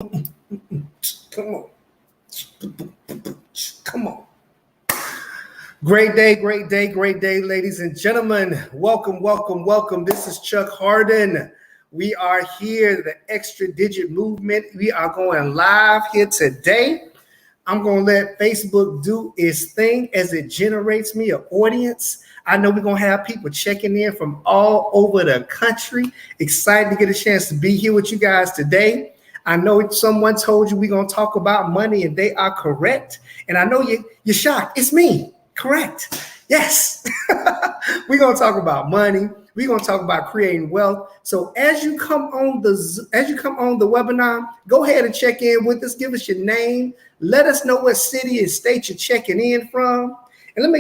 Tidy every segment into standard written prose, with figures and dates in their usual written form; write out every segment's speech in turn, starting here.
Come on. Come on. Great day, great day, great day, ladies and gentlemen. Welcome, welcome, welcome. This is Chuck Harden. We are here, the Extra Digit Movement. We are going live here today. I'm going to let Facebook do its thing as it generates me an audience. I know we're going to have people checking in from all over the country. Excited to get a chance to be here with you guys today. I know someone told you we're going to talk about money, and they are correct. And I know you're shocked. It's me. Correct. Yes. We're going to talk about money. We're going to talk about creating wealth. So as you come on the webinar, go ahead and check in with us. Give us your name. Let us know what city and state you're checking in from. And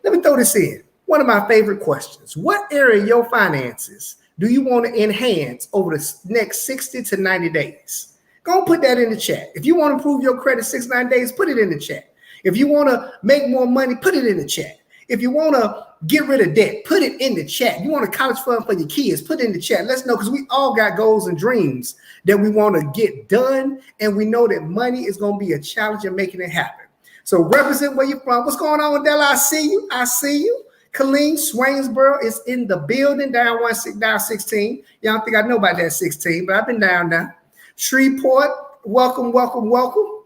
let me throw this in. One of my favorite questions. What area of your finances do you want to enhance over the next 60 to 90 days? Go and put that in the chat. If you want to improve your credit 6-9 days, put it in the chat. If you want to make more money, put it in the chat. If you want to get rid of debt, put it in the chat. You want a college fund for your kids, put it in the chat. Let's know, because we all got goals and dreams that we want to get done. And we know that money is going to be a challenge in making it happen. So represent where you're from. What's going on, Della? I see you. I see you. Colleen Swainsboro is in the building, down 16. Y'all don't think I know about that 16, but I've been down now. Shreveport, welcome, welcome, welcome.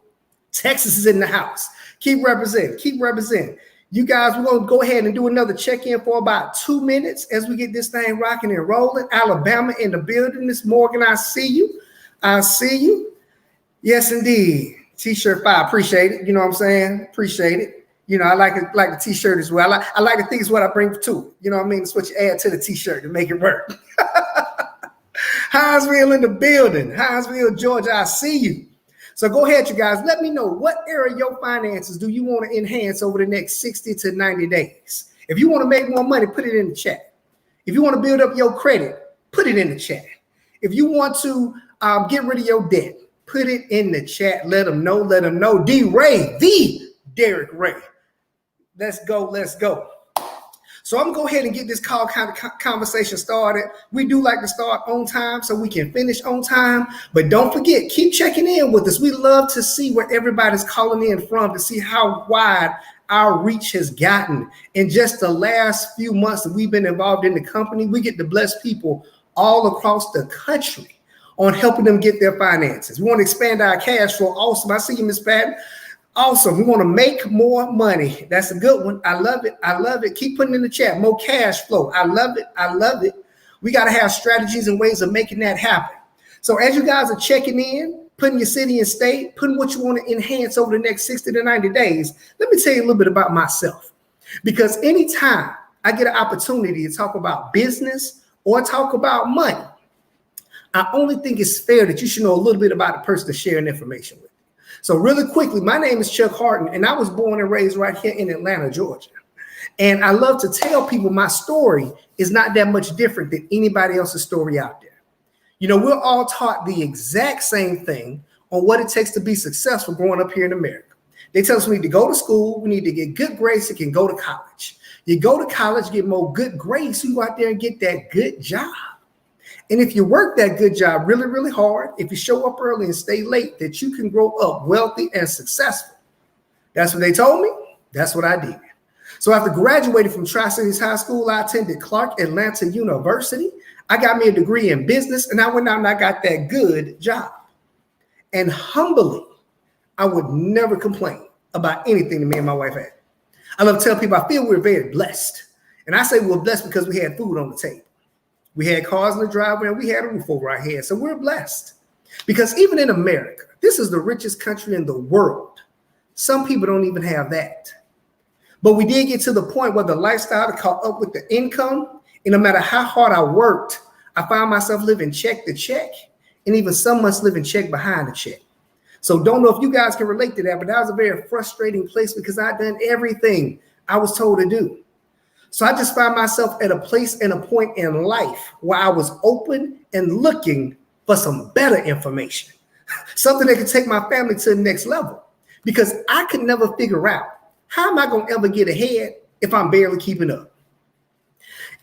Texas is in the house. Keep representing, keep representing. You guys, we're going to go ahead and do another check-in for about 2 minutes as we get this thing rocking and rolling. Alabama in the building. Miss Morgan, I see you. I see you. Yes, indeed. T-shirt 5, appreciate it. You know what I'm saying? Appreciate it. You know, I like the T-shirt as well. I like to think it's what I bring to it. You know what I mean? It's what you add to the T-shirt to make it work. Hinesville in the building. Hinesville, Georgia, I see you. So go ahead, you guys. Let me know, what area of your finances do you want to enhance over the next 60 to 90 days? If you want to make more money, put it in the chat. If you want to build up your credit, put it in the chat. If you want to get rid of your debt, put it in the chat. Let them know. Let them know. D. Ray, the Derek Ray. Let's go. Let's go. So I'm going to go ahead and get this call conversation started. We do like to start on time so we can finish on time. But don't forget, keep checking in with us. We love to see where everybody's calling in from, to see how wide our reach has gotten. In just the last few months that we've been involved in the company, we get to bless people all across the country on helping them get their finances. We want to expand our cash flow. Awesome. I see you, Miss Patton. Awesome. We want to make more money. That's a good one. I love it. I love it. Keep putting in the chat. More cash flow. I love it. I love it. We got to have strategies and ways of making that happen. So as you guys are checking in, putting your city and state, putting what you want to enhance over the next 60 to 90 days, let me tell you a little bit about myself. Because anytime I get an opportunity to talk about business or talk about money, I only think it's fair that you should know a little bit about the person to sharing information with. So really quickly, my name is Chuck Harden, and I was born and raised right here in Atlanta, Georgia. And I love to tell people my story is not that much different than anybody else's story out there. You know, we're all taught the exact same thing on what it takes to be successful growing up here in America. They tell us we need to go to school, we need to get good grades, so you can go to college. You go to college, get more good grades, so you go out there and get that good job. And if you work that good job really, really hard, if you show up early and stay late, that you can grow up wealthy and successful. That's what they told me. That's what I did. So after graduating from Tri-Cities High School, I attended Clark Atlanta University. I got me a degree in business, and I went out and I got that good job. And humbly, I would never complain about anything that me and my wife had. I love to tell people I feel we're very blessed. And I say we're blessed because we had food on the table. We had cars in the driveway, and we had a roof over our head. So we're blessed. Because even in America, this is the richest country in the world. Some people don't even have that. But we did get to the point where the lifestyle caught up with the income. And no matter how hard I worked, I found myself living check to check, and even some months living check behind the check. So don't know if you guys can relate to that, but that was a very frustrating place because I'd done everything I was told to do. So I just found myself at a place and a point in life where I was open and looking for some better information, something that could take my family to the next level, because I could never figure out, how am I going to ever get ahead if I'm barely keeping up?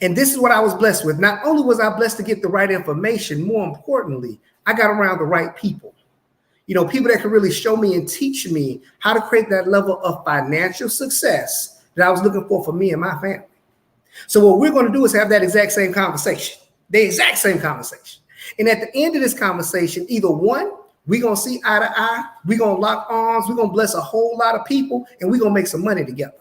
And this is what I was blessed with. Not only was I blessed to get the right information, more importantly, I got around the right people. People that can really show me and teach me how to create that level of financial success that I was looking for me and my family. So what we're going to do is have that exact same conversation, the exact same conversation. And at the end of this conversation, either one, we're going to see eye to eye, we're going to lock arms, we're going to bless a whole lot of people, and we're going to make some money together.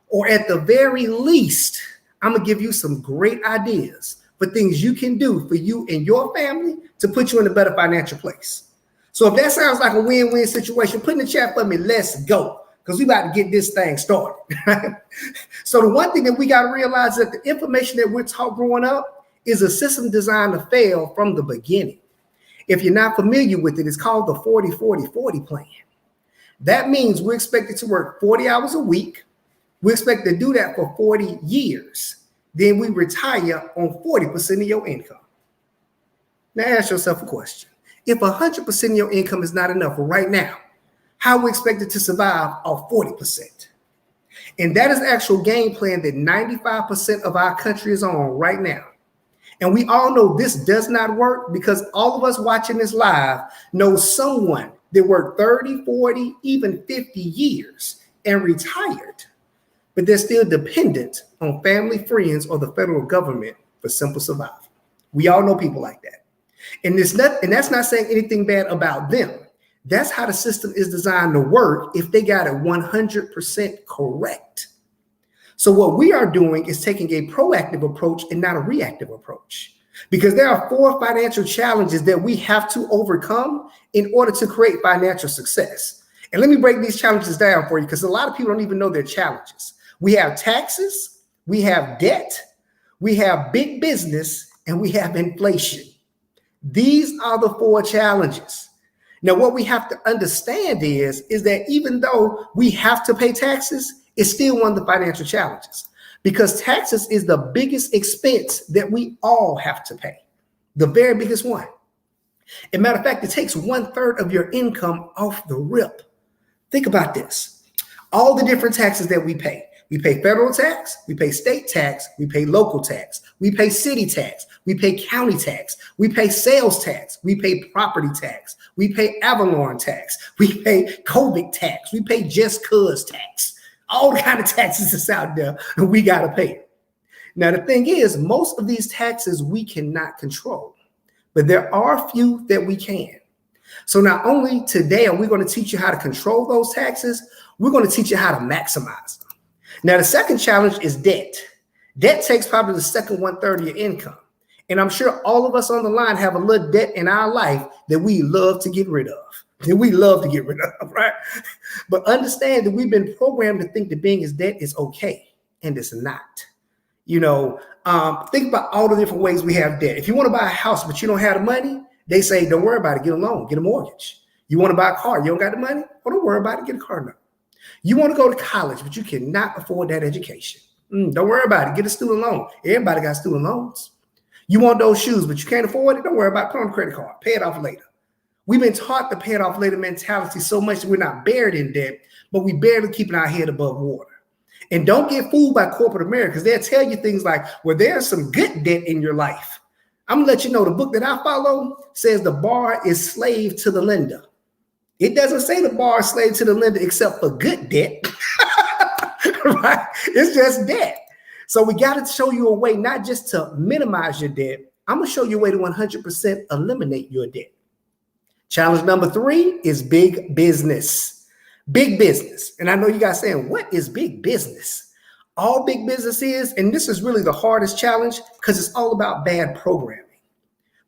Or at the very least, I'm going to give you some great ideas for things you can do for you and your family to put you in a better financial place. So if that sounds like a win-win situation, put in the chat for me, let's go, because we about to get this thing started. So the one thing that we got to realize is that the information that we're taught growing up is a system designed to fail from the beginning. If you're not familiar with it, it's called the 40-40-40 plan. That means we're expected to work 40 hours a week. We expect to do that for 40 years. Then we retire on 40% of your income. Now ask yourself a question. If 100% of your income is not enough right now, how are we expected to survive off 40%? And that is the actual game plan that 95% of our country is on right now. And we all know this does not work because all of us watching this live know someone that worked 30, 40, even 50 years and retired, but they're still dependent on family, friends, or the federal government for simple survival. We all know people like that. And that's not saying anything bad about them. That's how the system is designed to work if they got it 100% correct. So what we are doing is taking a proactive approach and not a reactive approach, because there are 4 financial challenges that we have to overcome in order to create financial success. And let me break these challenges down for you, because a lot of people don't even know their challenges. We have taxes, we have debt, we have big business, and we have inflation. These are the 4 challenges. Now, what we have to understand is that even though we have to pay taxes, it's still one of the financial challenges, because taxes is the biggest expense that we all have to pay, the very biggest one. As a matter of fact, it takes 1/3 of your income off the rip. Think about this. All the different taxes that we pay. We pay federal tax, we pay state tax, we pay local tax, we pay city tax, we pay county tax, we pay sales tax, we pay property tax, we pay Avalon tax, we pay COVID tax, we pay just cuz tax. All the kind of taxes that's out there, and we got to pay it. Now, the thing is, most of these taxes we cannot control, but there are a few that we can. So not only today are we going to teach you how to control those taxes, we're going to teach you how to maximize them. Now, the second challenge is debt. Debt takes probably the second 1/3 of your income. And I'm sure all of us on the line have a little debt in our life that we love to get rid of. Right? But understand that we've been programmed to think that being in debt is okay, and it's not. Think about all the different ways we have debt. If you want to buy a house, but you don't have the money, they say, don't worry about it, get a loan, get a mortgage. You want to buy a car, you don't got the money? Well, don't worry about it, get a car note. You want to go to college, but you cannot afford that education. Don't worry about it, get a student loan. Everybody got student loans. You want those shoes, but you can't afford it, don't worry about it, put on a credit card, pay it off later. We've been taught the pay it off later mentality so much that we're not buried in debt, but we barely keeping our head above water. And don't get fooled by corporate America, because they'll tell you things like, well, there's some good debt in your life. I'm gonna let you know the book that I follow says the bar is slave to the lender. It doesn't say the bar is slave to the lender except for good debt. Right? It's just debt. So we got to show you a way not just to minimize your debt. I'm gonna show you a way to 100% eliminate your debt. Challenge number 3 is big business. Big business. And I know you guys saying, what is big business? All big business is, and this is really the hardest challenge because it's all about bad programming.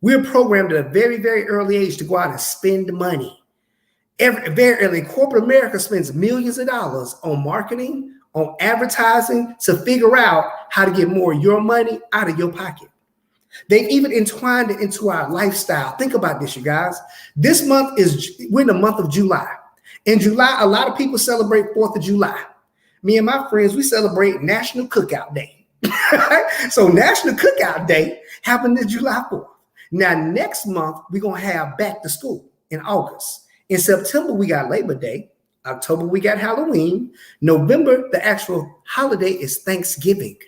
We're programmed at a very, very early age to go out and spend money. Very early. Corporate America spends millions of dollars on marketing, on advertising to figure out how to get more of your money out of your pocket. They've even entwined it into our lifestyle. Think about this, you guys. We're in the month of July. In July, a lot of people celebrate 4th of July. Me and my friends, we celebrate National Cookout Day. So National Cookout Day happened in July 4th. Now, next month, we're going to have back to school in August. In September, we got Labor Day. October, we got Halloween. November, the actual holiday is Thanksgiving.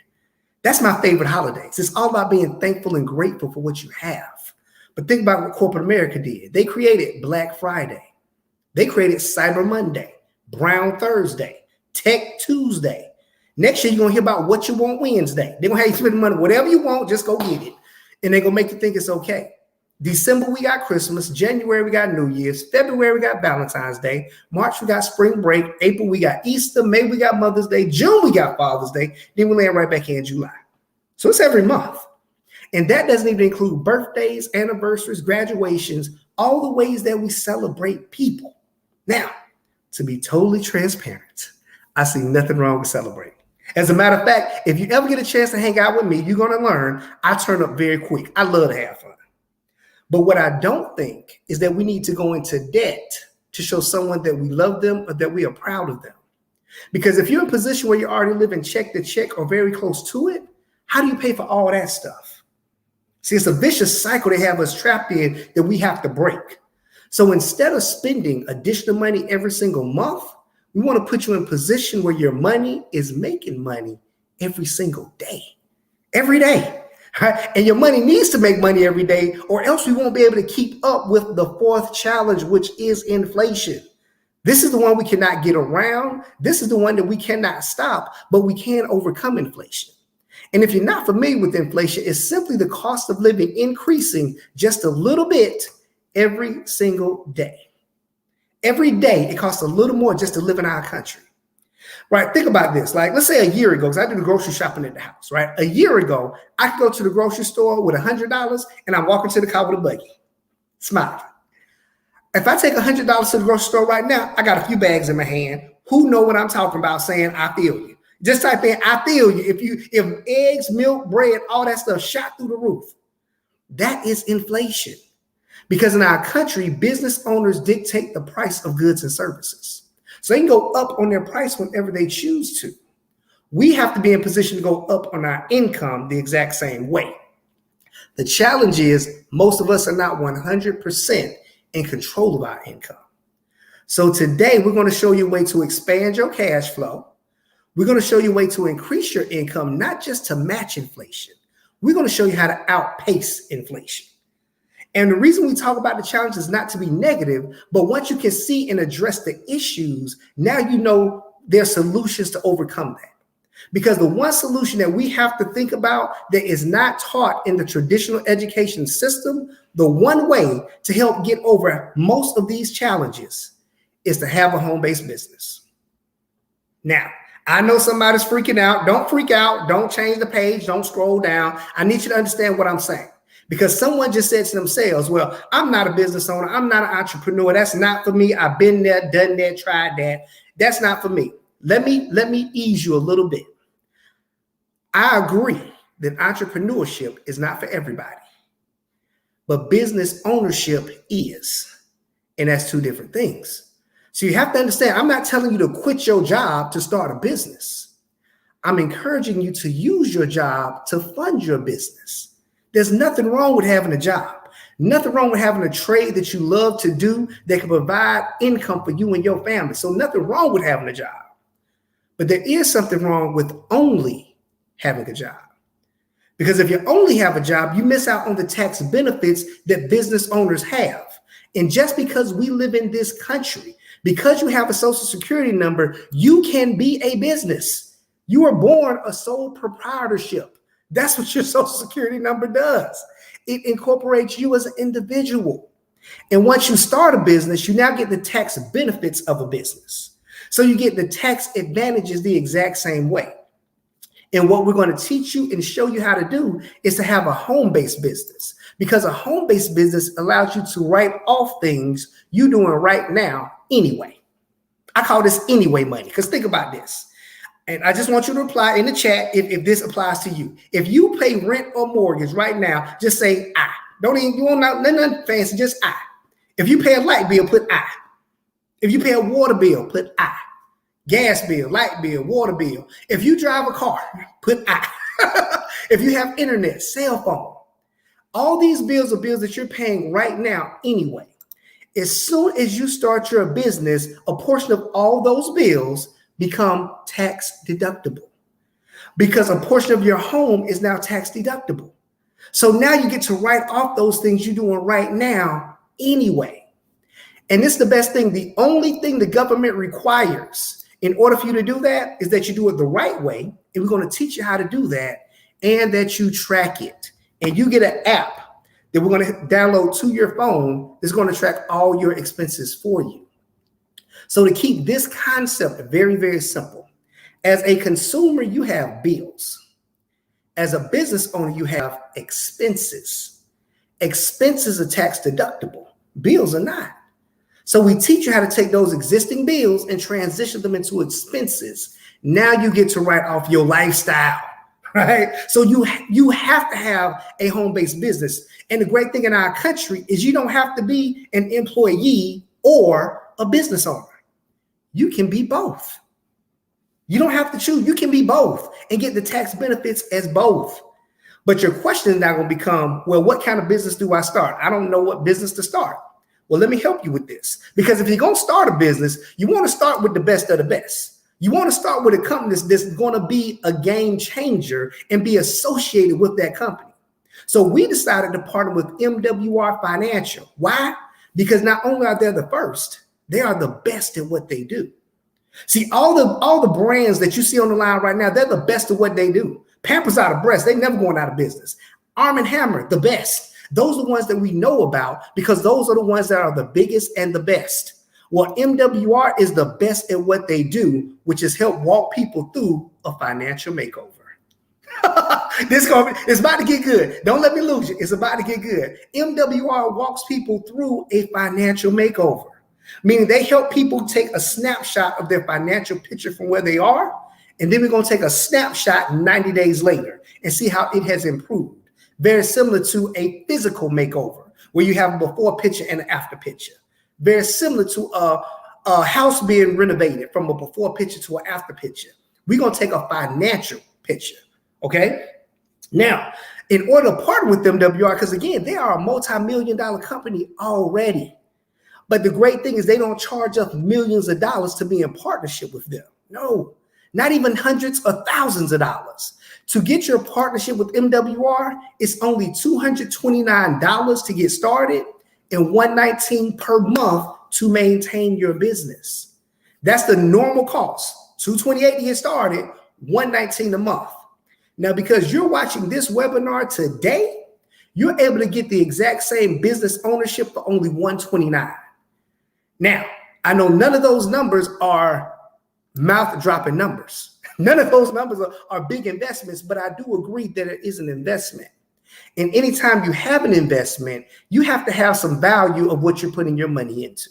That's my favorite holidays. It's all about being thankful and grateful for what you have. But think about what corporate America did. They created Black Friday. They created Cyber Monday, Brown Thursday, Tech Tuesday. Next year, you're going to hear about what you want Wednesday. They're going to have you spend money, whatever you want, just go get it. And they're going to make you think it's okay. December, we got Christmas. January, we got New Year's. February, we got Valentine's Day. March, we got spring break. April, we got Easter. May, we got Mother's Day. June, we got Father's Day. Then we land right back here in July. So it's every month. And that doesn't even include birthdays, anniversaries, graduations, all the ways that we celebrate people. Now, to be totally transparent, I see nothing wrong with celebrating. As a matter of fact, if you ever get a chance to hang out with me, you're going to learn I turn up very quick. I love to have fun. But what I don't think is that we need to go into debt to show someone that we love them or that we are proud of them. Because if you're in a position where you're already living check to check or very close to it, how do you pay for all that stuff? See, it's a vicious cycle they have us trapped in that we have to break. So instead of spending additional money every single month, we want to put you in a position where your money is making money every single day, every day. Right? And your money needs to make money every day, or else we won't be able to keep up with the fourth challenge, which is inflation. This is the one we cannot get around. This is the one that we cannot stop, but we can overcome inflation. And if you're not familiar with inflation, it's simply the cost of living increasing just a little bit every single day. Every day, it costs a little more just to live in our country. Right? Think about this. Like, let's say a year ago, because I do the grocery shopping at the house, right? A year ago, I could go to the grocery store with $100 and I'm walking to the car with a buggy, smiling. If I take $100 to the grocery store right now, I got a few bags in my hand. Who know what I'm talking about saying, I feel you. Just type in, I feel you. If eggs, milk, bread, all that stuff shot through the roof, that is inflation. Because in our country, business owners dictate the price of goods and services. So they can go up on their price whenever they choose to. We have to be in position to go up on our income the exact same way. The challenge is most of us are not 100% in control of our income. So today we're going to show you a way to expand your cash flow. We're going to show you a way to increase your income, not just to match inflation. We're going to show you how to outpace inflation. And the reason we talk about the challenge is not to be negative, but once you can see and address the issues, now you know there are solutions to overcome that. Because the one solution that we have to think about that is not taught in the traditional education system, the one way to help get over most of these challenges is to have a home-based business. Now, I know somebody's freaking out. Don't freak out. Don't change the page. Don't scroll down. I need you to understand what I'm saying. Because someone just said to themselves, well, I'm not a business owner. I'm not an entrepreneur. That's not for me. I've been there, done that, tried that. That's not for me. Let me ease you a little bit. I agree that entrepreneurship is not for everybody, but business ownership is. And that's two different things. So you have to understand, I'm not telling you to quit your job to start a business. I'm encouraging you to use your job to fund your business. There's nothing wrong with having a job. Nothing wrong with having a trade that you love to do that can provide income for you and your family. So nothing wrong with having a job. But there is something wrong with only having a job. Because if you only have a job, you miss out on the tax benefits that business owners have. And just because we live in this country, because you have a social security number, you can be a business. You were born a sole proprietorship. That's what your social security number does. It incorporates you as an individual. And once you start a business, you now get the tax benefits of a business. So you get the tax advantages the exact same way. And what we're going to teach you and show you how to do is to have a home-based business, because a home-based business allows you to write off things you're doing right now anyway. I call this anyway money, because think about this. And I just want you to reply in the chat if this applies to you. If you pay rent or mortgage right now, just say I. Don't even you want nothing fancy, just I. If you pay a light bill, put I. If you pay a water bill, put I. Gas bill, light bill, water bill. If you drive a car, put I. If you have internet, cell phone, all these bills are bills that you're paying right now anyway. As soon as you start your business, a portion of all those bills become tax deductible, because a portion of your home is now tax deductible. So now you get to write off those things you're doing right now anyway. And this is the best thing. The only thing the government requires in order for you to do that is that you do it the right way. And we're going to teach you how to do that, and that you track it. And you get an app that we're going to download to your phone that's going to track all your expenses for you. So to keep this concept very, very simple, as a consumer, you have bills. As a business owner, you have expenses. Expenses are tax deductible. Bills are not. So we teach you how to take those existing bills and transition them into expenses. Now you get to write off your lifestyle, right? So you have to have a home-based business. And the great thing in our country is you don't have to be an employee or a business owner. You can be both. You don't have to choose. You can be both and get the tax benefits as both. But your question is now going to become, well, what kind of business do I start? I don't know what business to start. Well, let me help you with this. Because if you're going to start a business, you want to start with the best of the best. You want to start with a company that's going to be a game changer and be associated with that company. So we decided to partner with MWR Financial. Why? Because not only are they the first, they are the best at what they do. See, all the brands that you see on the line right now, they're the best at what they do. Pampers Out of Breast, they never going out of business. Arm & Hammer, the best. Those are the ones that we know about because those are the ones that are the biggest and the best. Well, MWR is the best at what they do, which is help walk people through a financial makeover. It's about to get good. Don't let me lose you. It's about to get good. MWR walks people through a financial makeover, meaning they help people take a snapshot of their financial picture from where they are, and then we're going to take a snapshot 90 days later and see how it has improved. Very similar to a physical makeover where you have a before picture and an after picture. Very similar to a house being renovated from a before picture to an after picture. We're going to take a financial picture, okay? Now, in order to partner with them, WR, because again, they are a multi-million-dollar company already. But the great thing is they don't charge us millions of dollars to be in partnership with them. No, not even hundreds or thousands of dollars. To get your partnership with MWR, it's only $229 to get started and $119 per month to maintain your business. That's the normal cost. $228 to get started, $119 a month. Now, because you're watching this webinar today, you're able to get the exact same business ownership for only $129. Now, I know none of those numbers are mouth-dropping numbers. None of those numbers are big investments, but I do agree that it is an investment. And anytime you have an investment, you have to have some value of what you're putting your money into.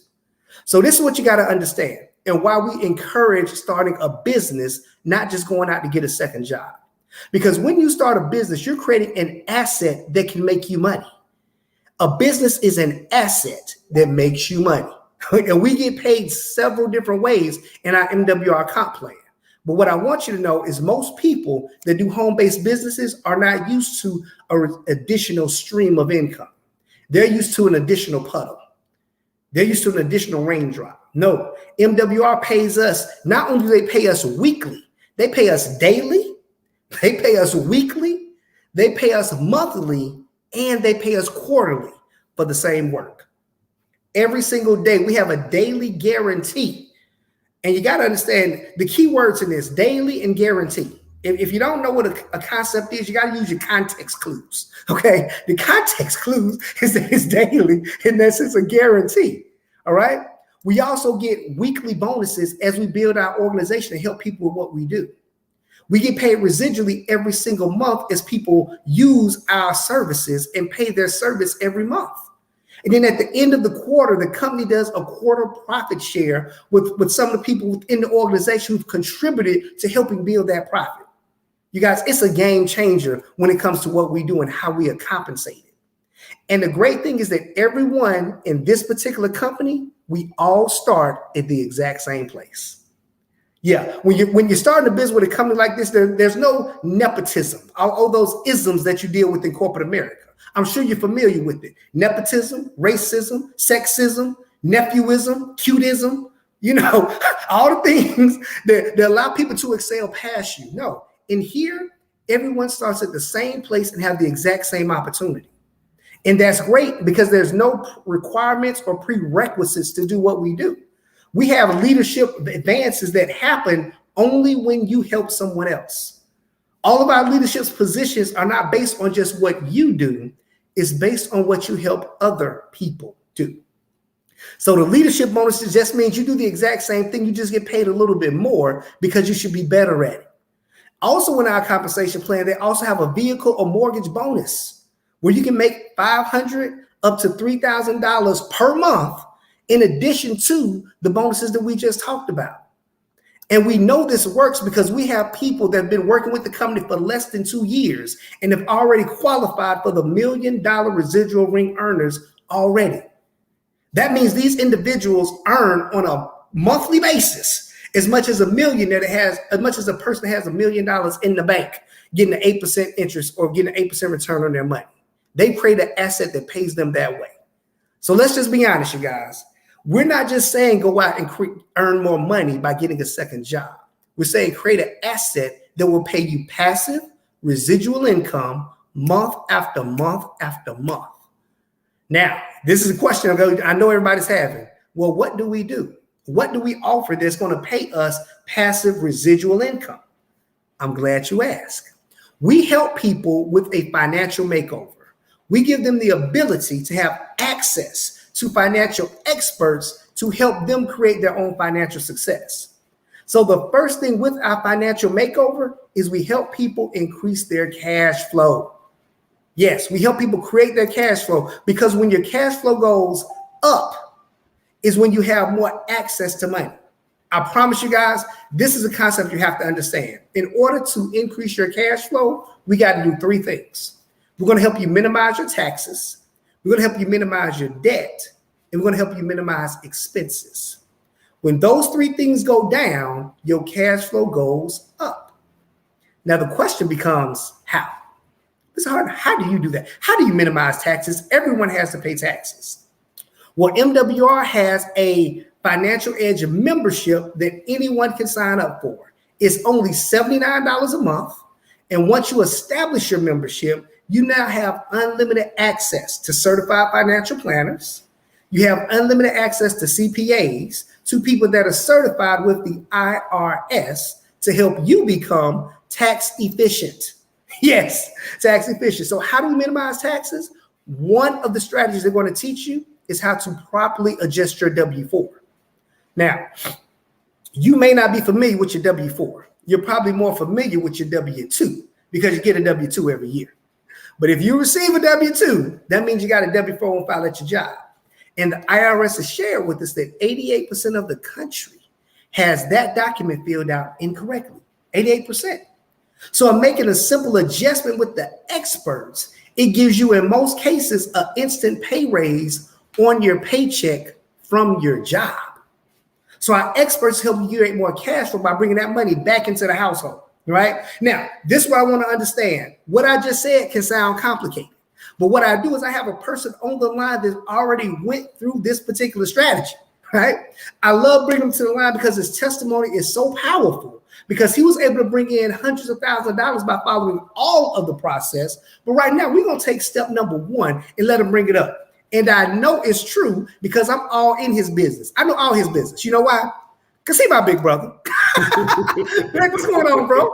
So this is what you got to understand, and why we encourage starting a business, not just going out to get a second job. Because when you start a business, you're creating an asset that can make you money. A business is an asset that makes you money. And we get paid several different ways in our MWR comp plan. But what I want you to know is most people that do home-based businesses are not used to an additional stream of income. They're used to an additional puddle. They're used to an additional raindrop. No, MWR pays us, not only do they pay us weekly, they pay us daily, they pay us weekly, they pay us monthly, and they pay us quarterly for the same work. Every single day, we have a daily guarantee. And you got to understand the key words in this, daily and guarantee. If you don't know what a concept is, you got to use your context clues, okay? The context clues is that it's daily and that it's a guarantee, all right? We also get weekly bonuses as we build our organization and help people with what we do. We get paid residually every single month as people use our services and pay their service every month. And then at the end of the quarter, the company does a quarter profit share with some of the people within the organization who've contributed to helping build that profit. You guys, it's a game changer when it comes to what we do and how we are compensated. And the great thing is that everyone in this particular company, we all start at the exact same place. Yeah, when you're starting a business with a company like this, there's no nepotism, all those isms that you deal with in corporate America. I'm sure you're familiar with it. Nepotism, racism, sexism, nephewism, cutism, all the things that allow people to excel past you. No, in here, everyone starts at the same place and have the exact same opportunity. And that's great because there's no requirements or prerequisites to do what we do. We have leadership advances that happen only when you help someone else. All of our leadership positions are not based on just what you do, it's based on what you help other people do. So the leadership bonuses just means you do the exact same thing, you just get paid a little bit more because you should be better at it. Also in our compensation plan, they also have a vehicle or mortgage bonus where you can make $500 up to $3,000 per month in addition to the bonuses that we just talked about. And we know this works because we have people that have been working with the company for less than 2 years and have already qualified for the $1 million residual ring earners already. That means these individuals earn on a monthly basis as much as a millionaire that has, as much as a person that has $1 million in the bank, getting an 8% interest or getting an 8% return on their money. They create an asset that pays them that way. So let's just be honest, you guys. We're not just saying go out and earn more money by getting a second job. We're saying create an asset that will pay you passive residual income month after month after month. Now, this is a question I know everybody's having. Well, what do we do? What do we offer that's going to pay us passive residual income? I'm glad you asked. We help people with a financial makeover. We give them the ability to have access to financial experts to help them create their own financial success. So the first thing with our financial makeover is we help people increase their cash flow. Yes, we help people create their cash flow because when your cash flow goes up is when you have more access to money. I promise you guys, this is a concept you have to understand. In order to increase your cash flow, we got to do 3 things. We're going to help you minimize your taxes. We're going to help you minimize your debt, and we're going to help you minimize expenses. When those 3 things go down, your cash flow goes up. Now, the question becomes how? It's hard. How do you do that? How do you minimize taxes? Everyone has to pay taxes. Well, MWR has a Financial Edge membership that anyone can sign up for. It's only $79 a month. And once you establish your membership, you now have unlimited access to certified financial planners. You have unlimited access to CPAs, to people that are certified with the IRS to help you become tax efficient. Yes, tax efficient. So how do we minimize taxes? One of the strategies they're going to teach you is how to properly adjust your W-4. Now, you may not be familiar with your W-4. You're probably more familiar with your W-2 because you get a W-2 every year. But if you receive a W-2, that means you got a W-4 on file at your job. And the IRS has shared with us that 88% of the country has that document filled out incorrectly. 88%. So I'm making a simple adjustment with the experts. It gives you, in most cases, an instant pay raise on your paycheck from your job. So our experts help you create more cash flow by bringing that money back into the household. Right now, this is what I want to understand. What I just said can sound complicated, but what I do is I have a person on the line that already went through this particular strategy. Right? I love bringing him to the line because his testimony is so powerful because he was able to bring in hundreds of thousands of dollars by following all of the process. But right now, we're going to take step number 1 and let him bring it up. And I know it's true because I'm all in his business. I know all his business. You know why? Because he's my big brother. Greg, what's going on, bro?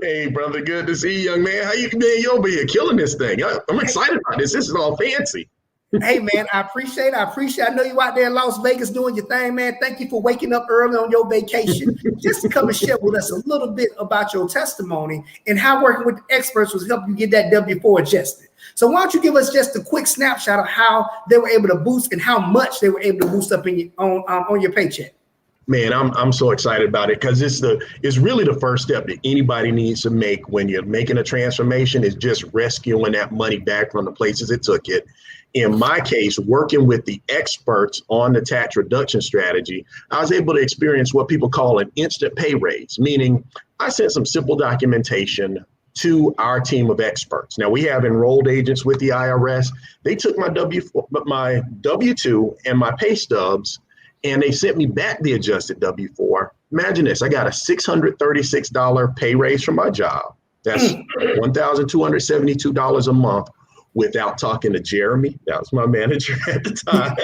Hey, brother. Good to see you, young man. How you been? You over here killing this thing. I'm excited about this. This is all fancy. Hey, man, I appreciate it. I know you out there in Las Vegas doing your thing, man. Thank you for waking up early on your vacation just to come and share with us a little bit about your testimony and how working with the experts was helping you get that W-4 adjusted. So why don't you give us just a quick snapshot of how they were able to boost and how much they were able to boost up in on your paycheck? Man, I'm so excited about it because it's really the first step that anybody needs to make when you're making a transformation is just rescuing that money back from the places it took it. In my case, working with the experts on the tax reduction strategy, I was able to experience what people call an instant pay raise, meaning I sent some simple documentation to our team of experts. Now we have enrolled agents with the IRS. They took my W-2 and my pay stubs, and they sent me back the adjusted W-4. Imagine this, I got a $636 pay raise from my job. That's $1,272 a month without talking to Jeremy. That was my manager at the time.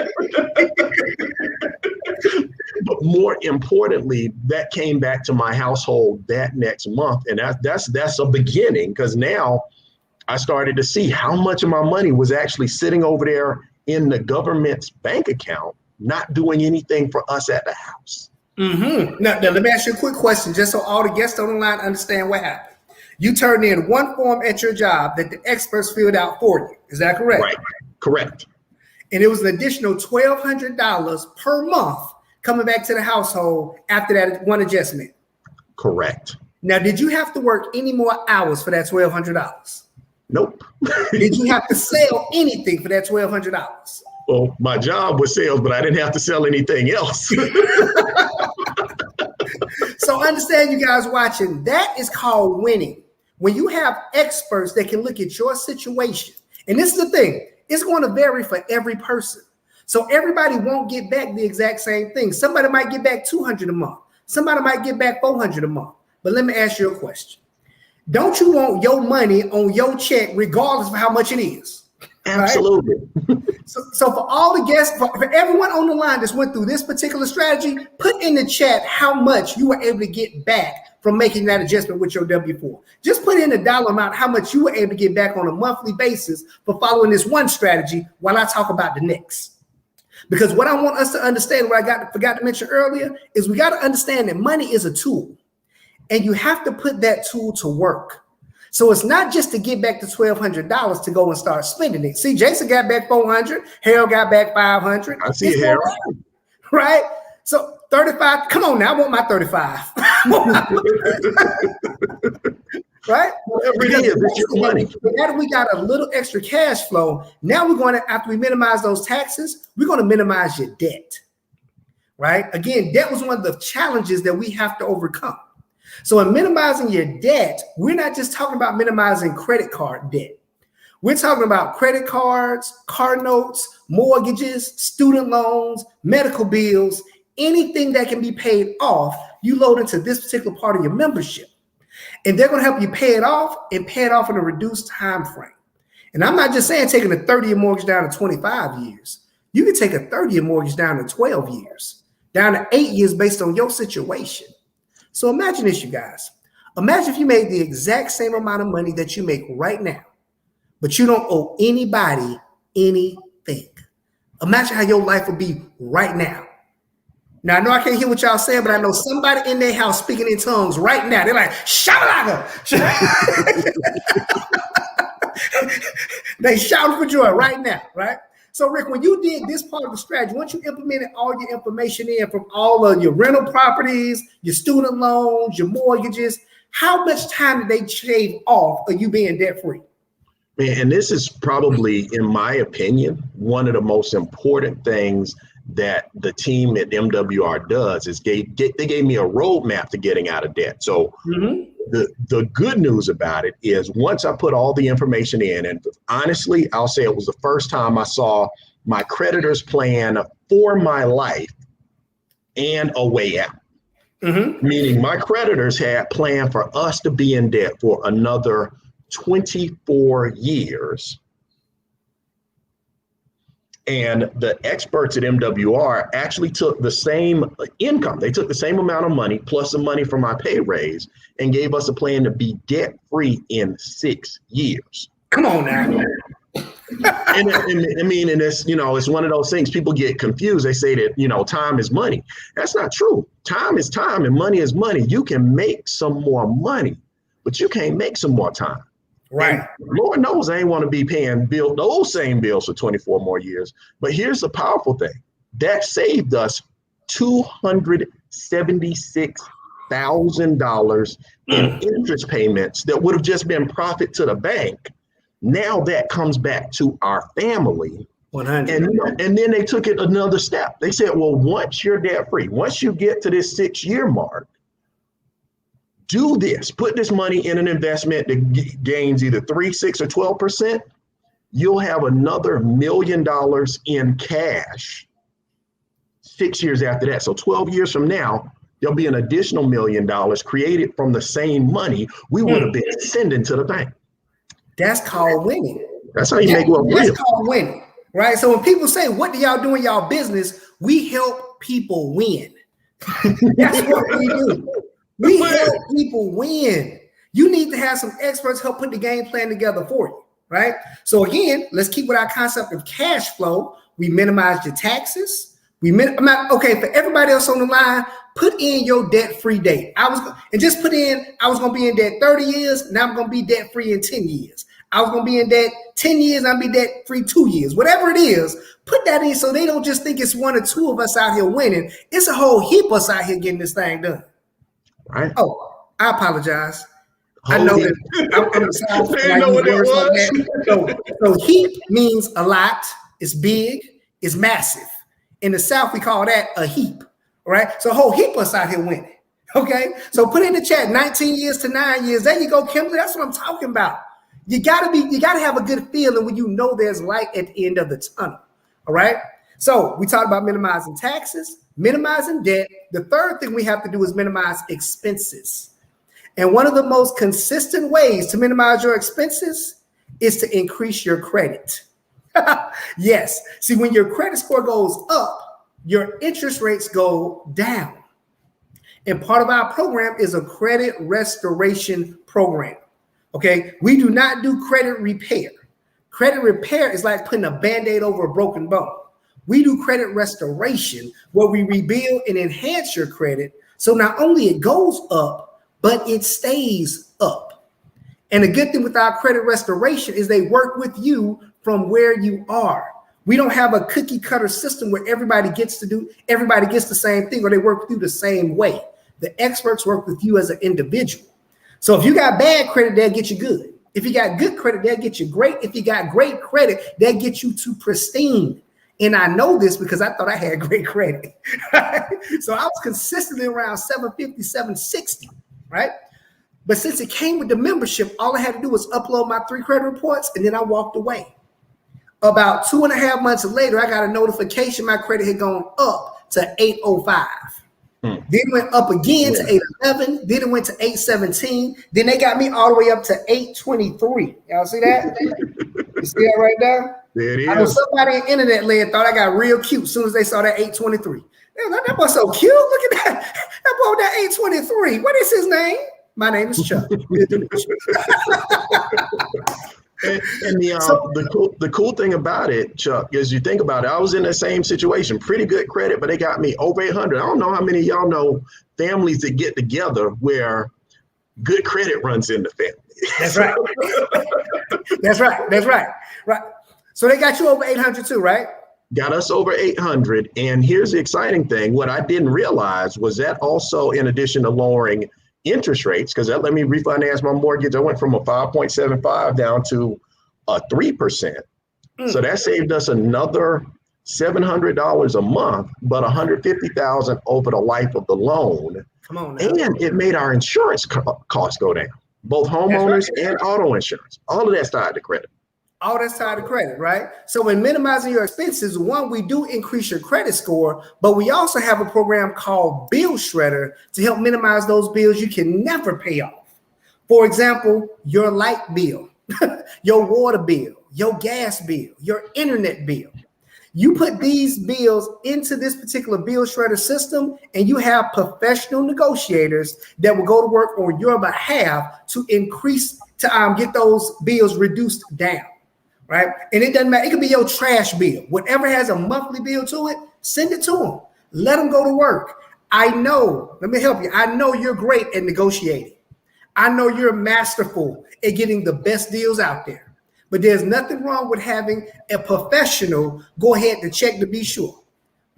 But more importantly, that came back to my household that next month. And that's a beginning, because now I started to see how much of my money was actually sitting over there in the government's bank account, not doing anything for us at the house. Mm-hmm. Now, let me ask you a quick question, just so all the guests on the line understand what happened. You turned in one form at your job that the experts filled out for you. Is that correct? Right. Correct. And it was an additional $1,200 per month coming back to the household after that one adjustment. Correct. Now, did you have to work any more hours for that $1,200? Nope. Did you have to sell anything for that $1,200? Well, my job was sales, but I didn't have to sell anything else. So understand, you guys watching, that is called winning. When you have experts that can look at your situation, and this is the thing, it's going to vary for every person. So everybody won't get back the exact same thing. Somebody might get back $200 a month. Somebody might get back $400 a month. But let me ask you a question. Don't you want your money on your check regardless of how much it is? Absolutely. Right? So for all the guests, for everyone on the line that's went through this particular strategy, put in the chat how much you were able to get back from making that adjustment with your W-4. Just put in a dollar amount, how much you were able to get back on a monthly basis for following this one strategy while I talk about the next. Because what I want us to understand, what I forgot to mention earlier, is we got to understand that money is a tool, and you have to put that tool to work. So it's not just to get back the $1,200 to go and start spending it. See, Jason got back $400, Harold got back $500. I see Harold. Right? So 35, come on now, I want my 35. Right? Whatever it is, it's your money. Now that we got a little extra cash flow, now we're going to, after we minimize those taxes, we're going to minimize your debt. Right? Again, debt was one of the challenges that we have to overcome. So in minimizing your debt, we're not just talking about minimizing credit card debt. We're talking about credit cards, car notes, mortgages, student loans, medical bills, anything that can be paid off, you load into this particular part of your membership. And they're going to help you pay it off and pay it off in a reduced time frame. And I'm not just saying taking a 30-year mortgage down to 25 years. You can take a 30-year mortgage down to 12 years, down to 8 years based on your situation. So imagine this, you guys. Imagine if you made the exact same amount of money that you make right now, but you don't owe anybody anything. Imagine how your life would be right now. Now, I know I can't hear what y'all saying, but I know somebody in their house speaking in tongues right now. They're like, Shabalaga. They shouting for joy right now, right? So, Rick, when you did this part of the strategy, once you implemented all your information in from all of your rental properties, your student loans, your mortgages, how much time did they shave off of you being debt-free? Man, and this is probably, in my opinion, one of the most important things that the team at MWR does is they gave me a roadmap to getting out of debt. So the good news about it is once I put all the information in, and honestly, I'll say it was the first time I saw my creditors' plan for my life and a way out. Meaning my creditors had planned for us to be in debt for another 24 years. And the experts at MWR actually took the same income. They took the same amount of money plus the money from my pay raise and gave us a plan to be debt free in 6 years. Come on now. and I mean, and it's, it's one of those things people get confused. They say that, time is money. That's not true. Time is time and money is money. You can make some more money, but you can't make some more time. Right. And Lord knows I ain't want to be paying those same bills for 24 more years. But here's the powerful thing. That saved us $276,000 in interest payments that would have just been profit to the bank. Now that comes back to our family. 100. And then they took it another step. They said, well, once you're debt free, once you get to this 6-year mark, do this, put this money in an investment that gains either 3, 6, or 12%. You'll have another $1 million in cash 6 years after that. So 12 years from now, there'll be an additional $1 million created from the same money we would have been sending to the bank. That's called winning. That's how you make wealth real. That's called winning, right? So when people say, what do y'all do in y'all business? We help people win. That's what we do. We help people win. You need to have some experts help put the game plan together for you, right? So again, let's keep with our concept of cash flow. We minimize your taxes. Okay, for everybody else on the line, put in your debt-free date. I was going to be in debt 30 years. Now I'm going to be debt-free in 10 years. I was going to be in debt 10 years. I'll be debt-free 2 years. Whatever it is, put that in so they don't just think it's one or two of us out here winning. It's a whole heap of us out here getting this thing done. Right. Oh, I apologize. I know that I'm going to sound like words like that. So heap means a lot. It's big. It's massive. In the South, we call that a heap. All right. So a whole heap of us out here winning. Okay. So put in the chat 19 years to 9 years. There you go, Kimberly. That's what I'm talking about. You gotta have a good feeling when you know there's light at the end of the tunnel. All right. So we talked about minimizing taxes, minimizing debt. The third thing we have to do is minimize expenses. And one of the most consistent ways to minimize your expenses is to increase your credit. Yes. See, when your credit score goes up, your interest rates go down. And part of our program is a credit restoration program. Okay. We do not do credit repair. Credit repair is like putting a Band-Aid over a broken bone. We do credit restoration where we rebuild and enhance your credit. So not only it goes up, but it stays up. And the good thing with our credit restoration is they work with you from where you are. We don't have a cookie cutter system where everybody gets the same thing or they work with you the same way. The experts work with you as an individual. So if you got bad credit, they'll get you good. If you got good credit, they'll get you great. If you got great credit, they'll get you to pristine. And I know this because I thought I had great credit. So I was consistently around 750, 760, right? But since it came with the membership, all I had to do was upload my 3 credit reports and then I walked away. About 2.5 months later, I got a notification my credit had gone up to 805. Then it went up again to 811. Then it went to 817. Then they got me all the way up to 823. Y'all see that? You see that right there? There it is. I know somebody in internet land thought I got real cute as soon as they saw that 823. They was like, that boy so cute. Look at that. That boy with that 823. What is his name? My name is Chuck. And the cool thing about it, Chuck, is you think about it, I was in the same situation, pretty good credit, but they got me over 800. I don't know how many of y'all know families that get together where good credit runs in the family. That's right. That's right. Right. So they got you over 800 too, right? Got us over 800. And here's the exciting thing. What I didn't realize was that also, in addition to lowering interest rates, because that let me refinance my mortgage. I went from a 5.75 down to a 3%. So that saved us another $700 a month, but $150,000 over the life of the loan. Come on now. And it made our insurance costs go down, both homeowners and auto insurance. All of that's tied to credit. All that's tied to credit, right? So when minimizing your expenses, one, we do increase your credit score, but we also have a program called Bill Shredder to help minimize those bills you can never pay off. For example, your light bill, your water bill, your gas bill, your internet bill. You put these bills into this particular Bill Shredder system, and you have professional negotiators that will go to work on your behalf to get those bills reduced down. Right. And it doesn't matter. It could be your trash bill. Whatever has a monthly bill to it, send it to them. Let them go to work. I know. Let me help you. I know you're great at negotiating. I know you're masterful at getting the best deals out there. But there's nothing wrong with having a professional go ahead and check to be sure.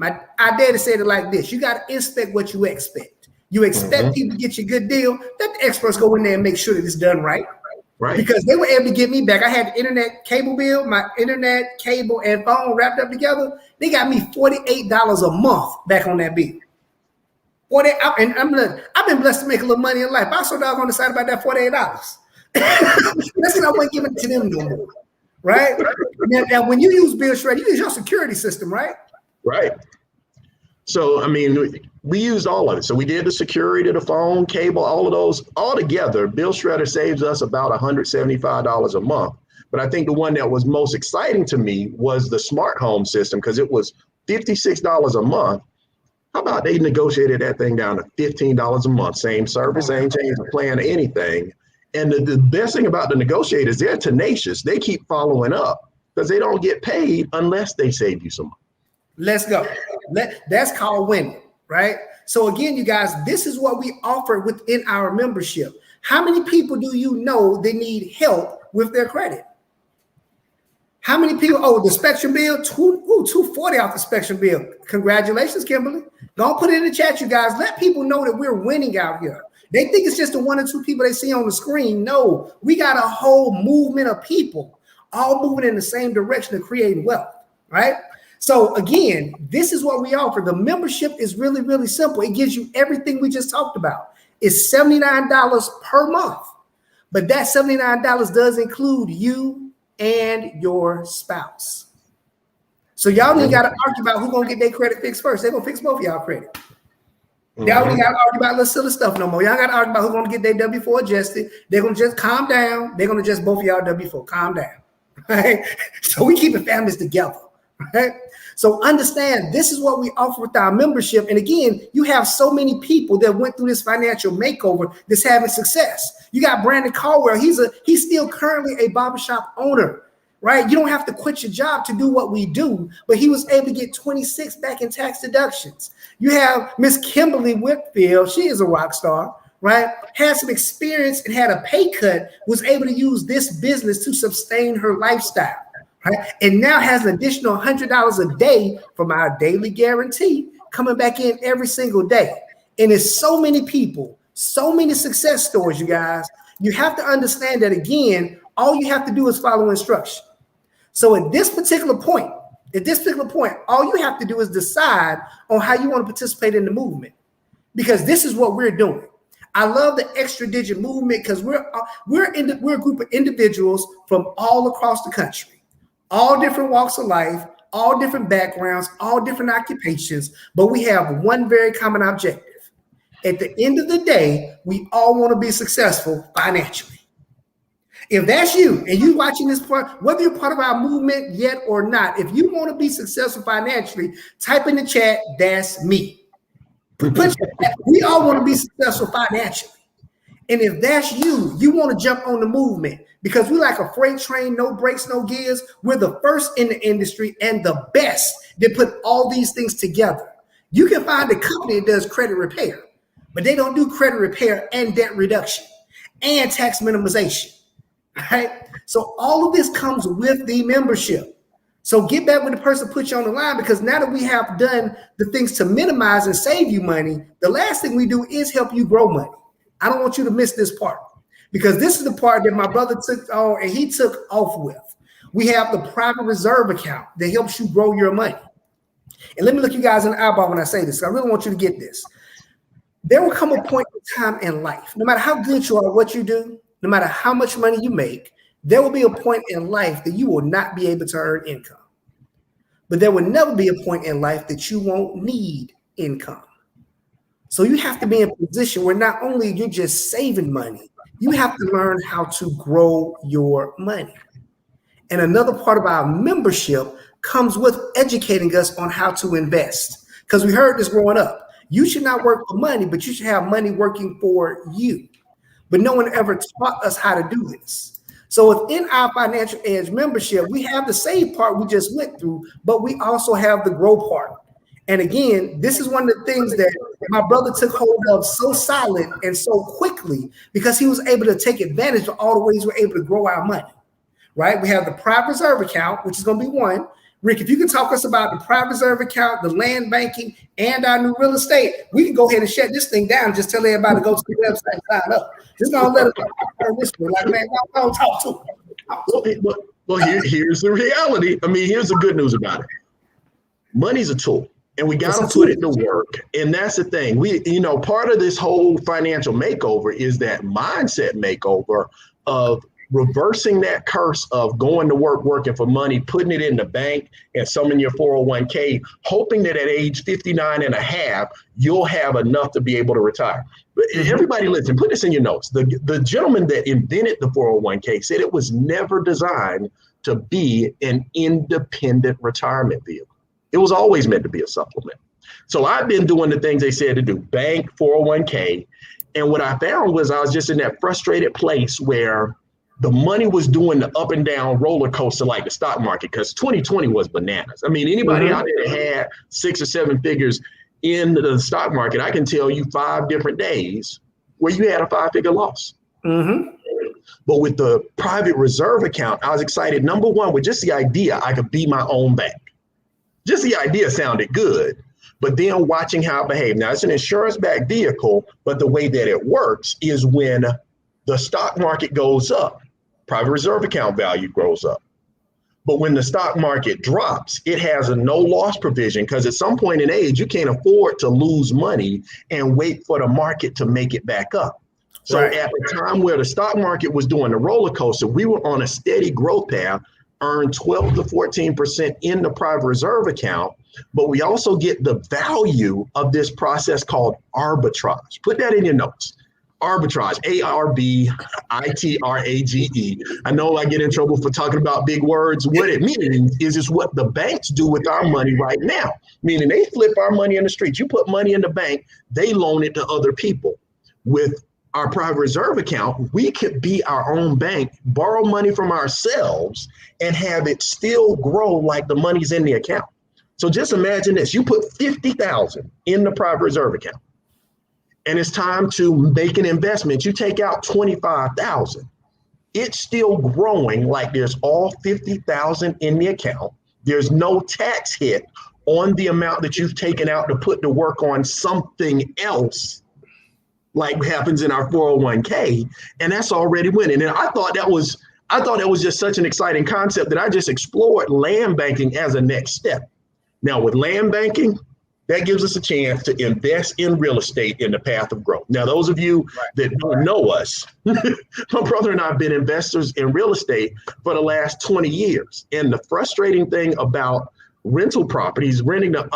Our daddy said it like this. You got to inspect what you expect. You expect people to get you a good deal. Let the experts go in there and make sure that it's done right. Right. Because they were able to get me back. I had the internet cable bill, my internet, cable, and phone wrapped up together. They got me $48 a month back on that bill. I've been blessed to make a little money in life. I was so doggone excited about that $48. Listen, I wasn't giving it to them no more. Right? Now, when you use Bill Shredder, you use your security system, right? Right. So, I mean, We used all of it. So we did the security, the phone, cable, all of those all together. Bill Shredder saves us about $175 a month. But I think the one that was most exciting to me was the smart home system because it was $56 a month. How about they negotiated that thing down to $15 a month? Same service, same change of plan, anything. And the best thing about the negotiators, they're tenacious. They keep following up because they don't get paid unless they save you some money. Let's go. That's called winning, right? So again, you guys, this is what we offer within our membership. How many people do you know that need help with their credit? How many people? Oh, the Spectrum bill, $240 off the Spectrum bill. Congratulations, Kimberly. Don't put it in the chat, you guys. Let people know that we're winning out here. They think it's just the 1 or 2 people they see on the screen. No, we got a whole movement of people all moving in the same direction of creating wealth, right? So again, this is what we offer. The membership is really, really simple. It gives you everything we just talked about. It's $79 per month, but that $79 does include you and your spouse. So y'all ain't got to argue about who's gonna get their credit fixed first. They're gonna fix both of y'all credit. Y'all ain't got to argue about little silly stuff no more. Y'all got to argue about who's gonna get their W-4 adjusted. They're gonna just calm down. They're gonna adjust both of y'all W-4. Calm down. Right? So we keeping families together. Right? So understand this is what we offer with our membership. And again, you have so many people that went through this financial makeover that's having success. You got Brandon Caldwell. He's still currently a barbershop owner, right? You don't have to quit your job to do what we do, but he was able to get 26 back in tax deductions. You have Miss Kimberly Whitfield. She is a rock star, right? Had some experience and had a pay cut, was able to use this business to sustain her lifestyle. Right? And now has an additional $100 a day from our daily guarantee coming back in every single day. And it's so many people, so many success stories, you guys. You have to understand that, again, all you have to do is follow instruction. So at this particular point, all you have to do is decide on how you want to participate in the movement, because this is what we're doing. I love the extra digit movement because we're a group of individuals from all across the country. All different walks of life, all different backgrounds, all different occupations, but we have one very common objective. At the end of the day, we all want to be successful financially. If that's you and you watching this part, whether you're part of our movement yet or not, if you want to be successful financially, type in the chat, that's me. We all want to be successful financially. And if that's you, you want to jump on the movement because we're like a freight train, no brakes, no gears. We're the first in the industry and the best that put all these things together. You can find a company that does credit repair, but they don't do credit repair and debt reduction and tax minimization, right? So all of this comes with the membership. So get back with the person put you on the line, because now that we have done the things to minimize and save you money, the last thing we do is help you grow money. I don't want you to miss this part, because this is the part that my brother took on and he took off with. We have the private reserve account that helps you grow your money. And let me look you guys in the eyeball when I say this. I really want you to get this. There will come a point in time in life, no matter how good you are at what you do, no matter how much money you make, there will be a point in life that you will not be able to earn income. But there will never be a point in life that you won't need income. So you have to be in a position where not only you're just saving money, you have to learn how to grow your money. And another part of our membership comes with educating us on how to invest. Because we heard this growing up. You should not work for money, but you should have money working for you. But no one ever taught us how to do this. So within our Financial Edge membership, we have the save part we just went through, but we also have the grow part. And again, this is one of the things that my brother took hold of so solid and so quickly, because he was able to take advantage of all the ways we're able to grow our money, right? We have the private reserve account, which is going to be one. Rick, if you can talk us about the private reserve account, the land banking, and our new real estate, we can go ahead and shut this thing down and just tell everybody to go to the website and sign up. Just going to let us turn this way. Like, man, don't talk to them. Well, here's the reality. I mean, here's the good news about it. Money's a tool. And we got to put it to work. And that's the thing. Part of this whole financial makeover is that mindset makeover of reversing that curse of going to work, working for money, putting it in the bank and some in your 401k, hoping that at age 59 and a half, you'll have enough to be able to retire. But everybody listen, put this in your notes. The gentleman that invented the 401k said it was never designed to be an independent retirement vehicle. It was always meant to be a supplement. So I've been doing the things they said to do, bank, 401k. And what I found was I was just in that frustrated place where the money was doing the up and down roller coaster like the stock market, because 2020 was bananas. I mean, anybody out there that had 6 or 7 figures in the stock market, I can tell you 5 different days where you had a 5-figure loss. But with the private reserve account, I was excited. Number one, with just the idea I could be my own bank. Just the idea sounded good. But then watching how it behaved. Now, it's an insurance-backed vehicle, but the way that it works is when the stock market goes up, private reserve account value grows up. But when the stock market drops, it has a no loss provision, because at some point in age, you can't afford to lose money and wait for the market to make it back up. So at the time where the stock market was doing the roller coaster, we were on a steady growth path, earned 12 to 14% in the private reserve account, but we also get the value of this process called arbitrage. Put that in your notes. Arbitrage, ARBITRAGE. I know I get in trouble for talking about big words. What it means is it's what the banks do with our money right now, meaning they flip our money in the streets. You put money in the bank, they loan it to other people. With our private reserve account, we could be our own bank, borrow money from ourselves, and have it still grow like the money's in the account. So just imagine this. You put $50,000 in the private reserve account, and it's time to make an investment. You take out $25,000. It's still growing like there's all $50,000 in the account. There's no tax hit on the amount that you've taken out to put to work on something else, like happens in our 401k, and that's already winning. And I thought that was just such an exciting concept that I just explored land banking as a next step. Now with land banking, that gives us a chance to invest in real estate in the path of growth. Now, those of you that don't know us, my brother and I have been investors in real estate for the last 20 years. And the frustrating thing about rental properties, renting them,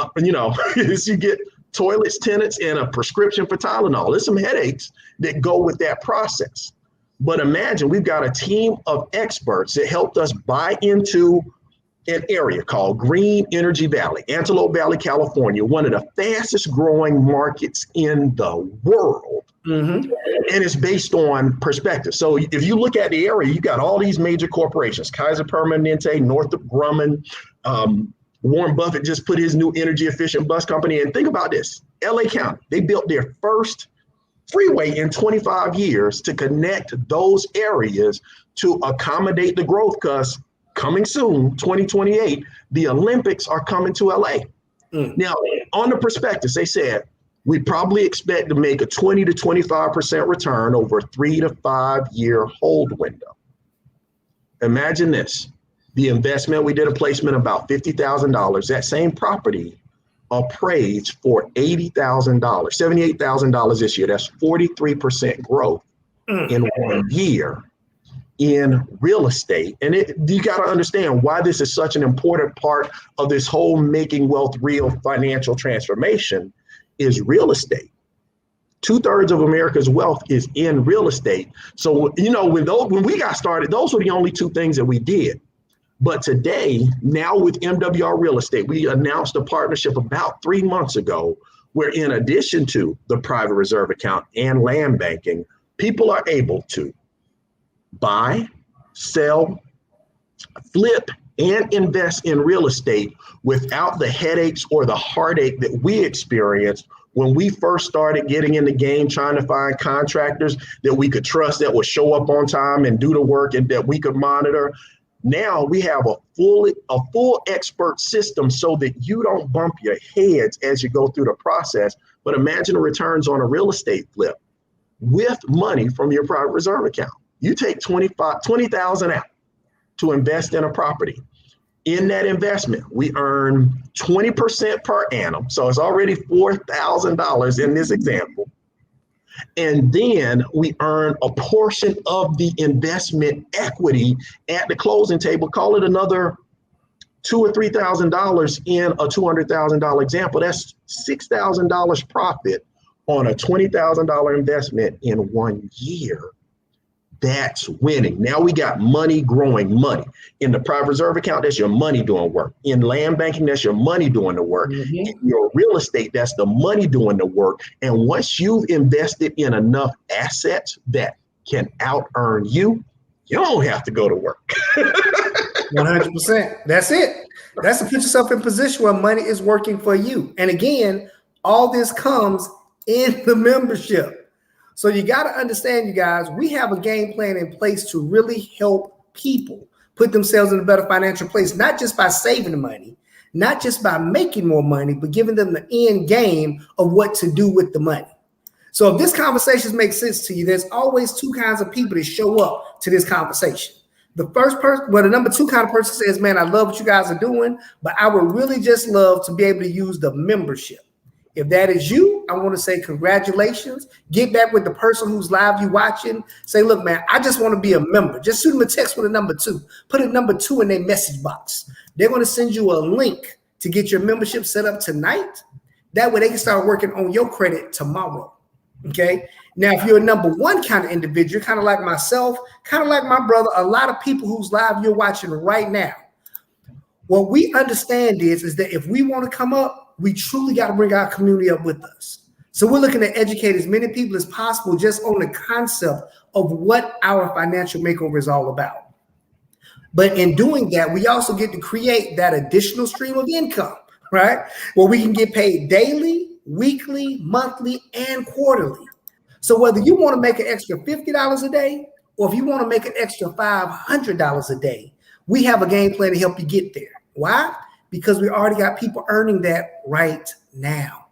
is you get toilets, tenants, and a prescription for Tylenol. There's some headaches that go with that process. But imagine we've got a team of experts that helped us buy into an area called Green Energy Valley, Antelope Valley, California, one of the fastest growing markets in the world. And it's based on perspective. So if you look at the area, you got all these major corporations, Kaiser Permanente, Northrop Grumman, Warren Buffett just put his new energy efficient bus company in. Think about this. LA County, they built their first freeway in 25 years to connect those areas to accommodate the growth, because coming soon, 2028, the Olympics are coming to LA. Now, on the prospectus, they said, we probably expect to make a 20 to 25% return over a 3 to 5 year hold window. Imagine this. The investment, we did a placement about $50,000. That same property appraised for $80,000, $78,000 this year. That's 43% growth in 1 year in real estate. And you got to understand why this is such an important part of this whole making wealth real financial transformation is real estate. 2/3 of America's wealth is in real estate. So, when we got started, those were the only 2 things that we did. But today, now with MWR Real Estate, we announced a partnership about 3 months ago, where in addition to the private reserve account and land banking, people are able to buy, sell, flip, and invest in real estate without the headaches or the heartache that we experienced when we first started getting in the game, trying to find contractors that we could trust, that would show up on time and do the work, and that we could monitor. Now we have a full expert system so that you don't bump your heads as you go through the process. But imagine the returns on a real estate flip with money from your private reserve account. You take $20,000 out to invest in a property. In that investment, we earn 20% per annum. So it's already $4,000 in this example. And then we earn a portion of the investment equity at the closing table. Call it another $2,000 or $3,000 in a $200,000 example. That's $6,000 profit on a $20,000 investment in 1 year. That's winning. Now we got money growing money. In the private reserve account, that's your money doing work. In land banking, that's your money doing the work. Mm-hmm. In your real estate, that's the money doing the work. And once you've invested in enough assets that can out earn you, you don't have to go to work. 100%. That's it. That's to put yourself in a position where money is working for you. And again, all this comes in the membership. So you got to understand, you guys, we have a game plan in place to really help people put themselves in a better financial place, not just by saving the money, not just by making more money, but giving them the end game of what to do with the money. So if this conversation makes sense to you, there's always two kinds of people that show up to this conversation. The first person, well, the number two kind of person says, man, I love what you guys are doing, but I would really just love to be able to use the membership. If that is you, I want to say congratulations. Get back with the person who's live you watching. Say, look, man, I just want to be a member. Just shoot them a text with a number 2. Put a number 2 in their message box. They're going to send you a link to get your membership set up tonight. That way they can start working on your credit tomorrow. Okay. Now, if you're a number 1 kind of individual, kind of like myself, kind of like my brother, a lot of people who's live you're watching right now, what we understand is that if we want to come up, we truly got to bring our community up with us. So we're looking to educate as many people as possible just on the concept of what our financial makeover is all about. But in doing that, we also get to create that additional stream of income, right? Where we can get paid daily, weekly, monthly, and quarterly. So whether you want to make an extra $50 a day, or if you want to make an extra $500 a day, we have a game plan to help you get there. Why? Because we already got people earning that right now.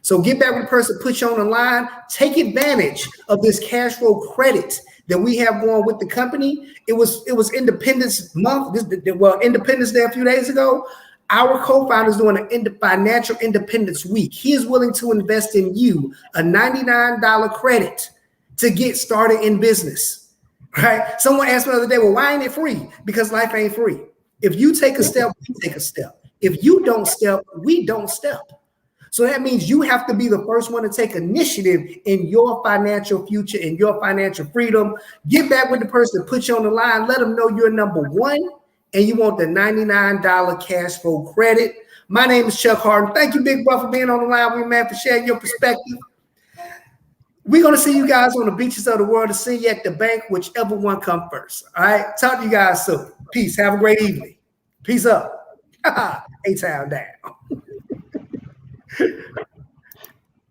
So get back with the person, put you on the line, take advantage of this cash flow credit that we have going with the company. It was Independence Month, Independence Day a few days ago. Our co-founder is doing an financial independence week. He is willing to invest in you a $99 credit to get started in business, right? Someone asked me the other day, well, why ain't it free? Because life ain't free. If you take a step, we take a step. If you don't step, we don't step. So that means you have to be the first one to take initiative in your financial future, in your financial freedom. Get back with the person, put you on the line, let them know you're number 1 and you want the $99 cash flow credit. My name is Chuck Harden. Thank you, Big Bro, for being on the line with me, man, for sharing your perspective. We're going to see you guys on the beaches of the world, to see you at the bank, whichever one comes first. All right. Talk to you guys soon. Peace. Have a great evening. Peace up. A-Town down.